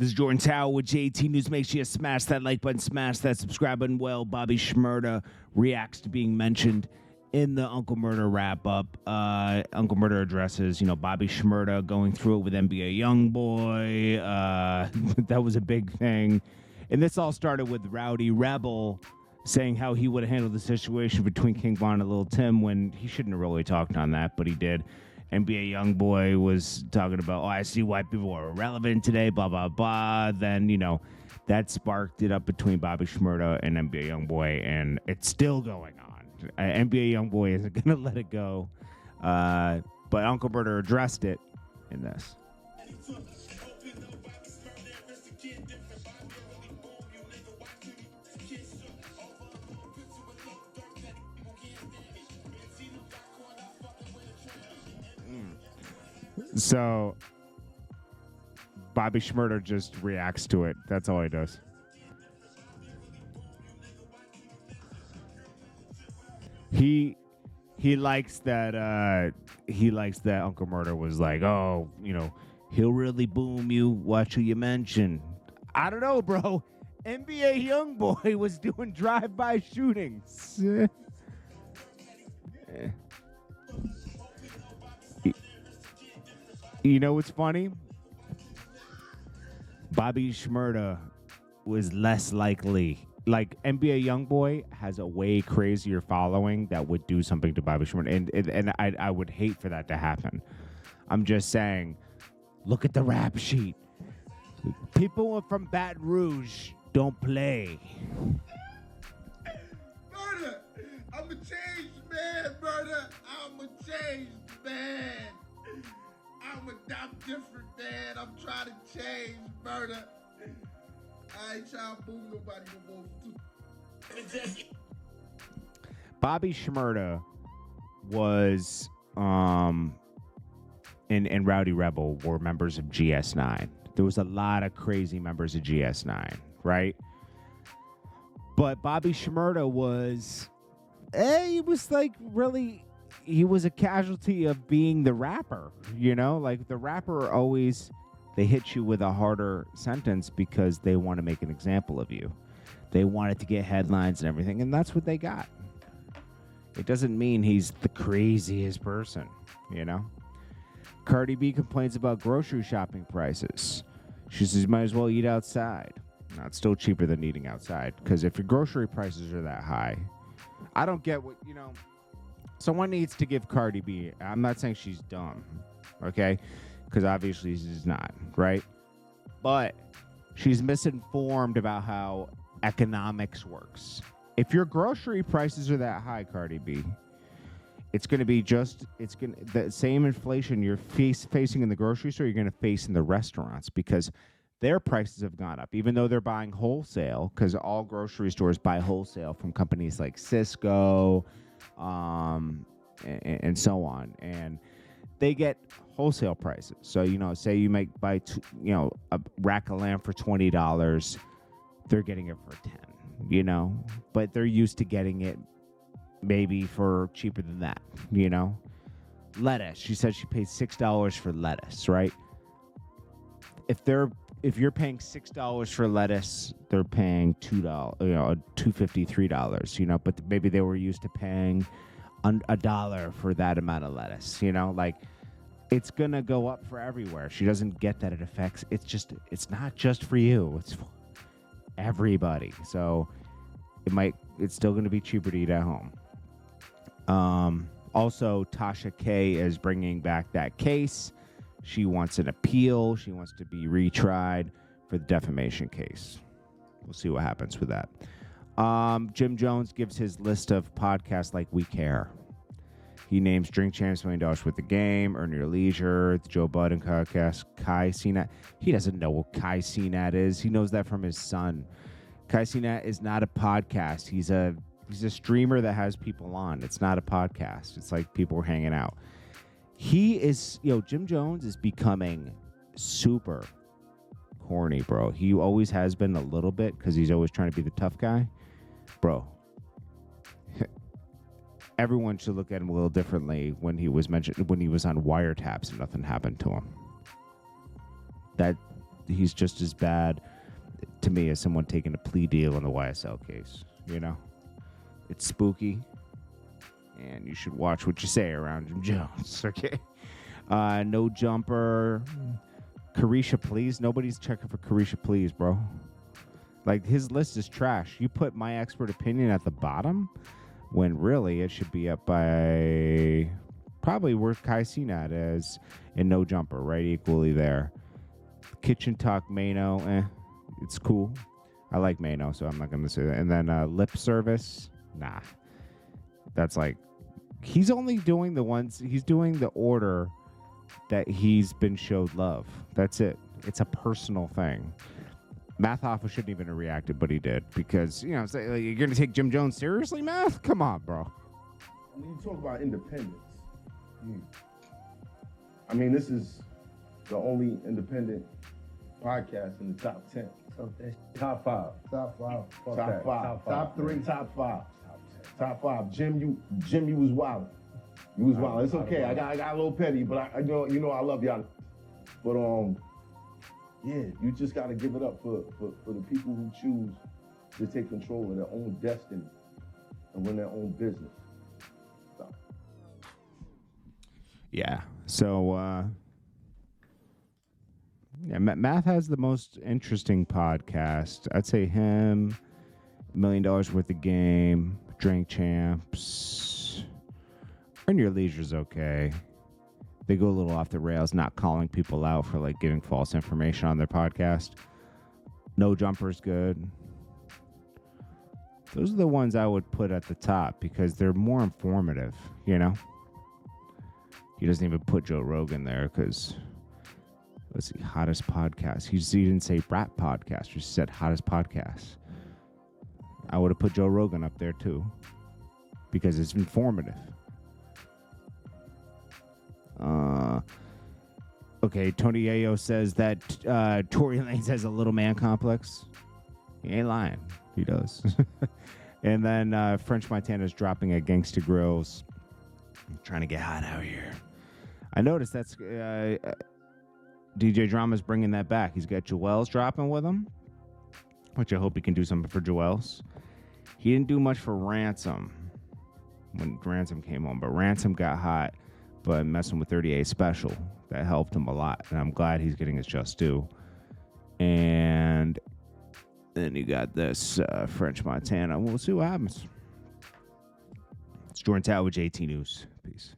This is Jordan Tower with JT News. Make sure you smash that like button, smash that subscribe button. Well, Bobby Shmurda reacts to being mentioned in the Uncle Murda wrap-up. Uncle Murda addresses, Bobby Shmurda going through it with NBA Youngboy. That was a big thing. And this all started with Rowdy Rebel saying how he would have handled the situation between King Von and Lil Tim when he shouldn't have really talked on that, but he did. NBA Youngboy was talking about, I see why people are irrelevant today, blah, blah, blah. Then, that sparked it up between Bobby Shmurda and NBA Youngboy, and it's still going on. NBA Youngboy isn't going to let it go. But Uncle Murda addressed it in this. So Bobby Shmurda just reacts to it. That's all he does. He likes that Uncle Murda was like, he'll really boom you. Watch who you mention. I don't know, bro. NBA Youngboy was doing drive-by shootings. You know what's funny? Bobby Shmurda was less likely. Like, NBA Youngboy has a way crazier following that would do something to Bobby Shmurda. And I would hate for that to happen. I'm just saying, look at the rap sheet. People from Baton Rouge don't play. Murda, I'm a changed man, Murda. I'm a changed man. I'm different, man. I'm trying to change, Murda. I ain't trying to boom nobody no more. Bobby Shmurda was and Rowdy Rebel were members of GS9. There was a lot of crazy members of GS9, right? But Bobby Shmurda was he was like really, he was a casualty of being the rapper, like the rapper always, they hit you with a harder sentence because they want to make an example of you. They wanted to get headlines and everything, and that's what they got. It doesn't mean he's the craziest person, Cardi B complains about grocery shopping prices. She says you might as well eat outside. No, it's still cheaper than eating outside, because if your grocery prices are that high, I don't get what, someone needs to give Cardi B, I'm not saying she's dumb, okay? Because obviously she's not, right? But she's misinformed about how economics works. If your grocery prices are that high, Cardi B, it's going to be the same inflation you're facing in the grocery store, you're going to face in the restaurants, because their prices have gone up, even though they're buying wholesale, because all grocery stores buy wholesale from companies like Cisco, and so on, and they get wholesale prices. So say you might buy a rack of lamb for $20, they're getting it for $10. But they're used to getting it maybe for cheaper than that. Lettuce. She said she paid $6 for lettuce, right? If you're paying $6 for lettuce, they're paying $2, $2.50, $3, but maybe they were used to paying $1 for that amount of lettuce, like it's gonna go up for everywhere. She doesn't get that it affects, it's not just for you, it's for everybody. So it's still gonna be cheaper to eat at home. Also, Tasha K is bringing back that case. She wants an appeal. She wants to be retried for the defamation case. We'll see what happens with that. Jim Jones gives his list of podcasts like We Care. He names Drink Champs, $1 Million with the Game, Earn Your Leisure, the Joe Budden podcast, Kai Cenat. He doesn't know what Kai Cenat is. He knows that from his son. Kai Cenat is not a podcast. He's a streamer that has people on. It's not a podcast. It's like people are hanging out. Jim Jones is becoming super corny, bro. He always has been a little bit, because he's always trying to be the tough guy. Bro, everyone should look at him a little differently when he was on wiretaps and nothing happened to him. That he's just as bad to me as someone taking a plea deal in the YSL case. You know, it's spooky, and you should watch what you say around Jim Jones. Okay, no jumper. Carisha, please. Nobody's checking for Carisha, please, bro. Like, his list is trash. You put my expert opinion at the bottom when really it should be up by probably where Kai Cenat is in no jumper, right? Equally there. Kitchen Talk Mano, it's cool. I like Mano, so I'm not going to say that. And then lip service, nah. That's like, he's only doing he's doing the order that he's been showed love. That's it. It's a personal thing. Math Hoffa shouldn't even have reacted, but he did. Because, you know, you're going to take Jim Jones seriously, Math? Come on, bro. When you talk about independence, I mean, this is the only independent podcast in the top 10. Top 5. Top 5. Fuck Top that. 5. Top Top 3, man. top 5. Top 10. Top 5. Jim, you was wild. You was wild. It's okay. I got a little petty, but I you know I love y'all. But yeah, you just gotta give it up for the people who choose to take control of their own destiny and run their own business. So. Yeah. So, yeah, Math has the most interesting podcast. I'd say him, $1 Million Worth of Game, Drink Champs. Earn Your Leisure's okay. They go a little off the rails, not calling people out for like giving false information on their podcast. No Jumper's good. Those are the ones I would put at the top because they're more informative, you know? He doesn't even put Joe Rogan there because, let's see, hottest podcast. He didn't say rap podcast, he just said hottest podcast. I would have put Joe Rogan up there too because it's informative. Okay, Tony Yayo says that Tory Lanez has a little man complex. He ain't lying. He does. And then French Montana's dropping at Gangsta Grills. I'm trying to get hot out here. I noticed that's DJ Drama's bringing that back. He's got Joel's dropping with him, which I hope he can do something for Joel's. He didn't do much for Ransom when Ransom came on, but Ransom got hot. But messing with 38 Special, that helped him a lot. And I'm glad he's getting his just due. And then you got this French Montana. We'll see what happens. It's Jordan Tower with JT News. Peace.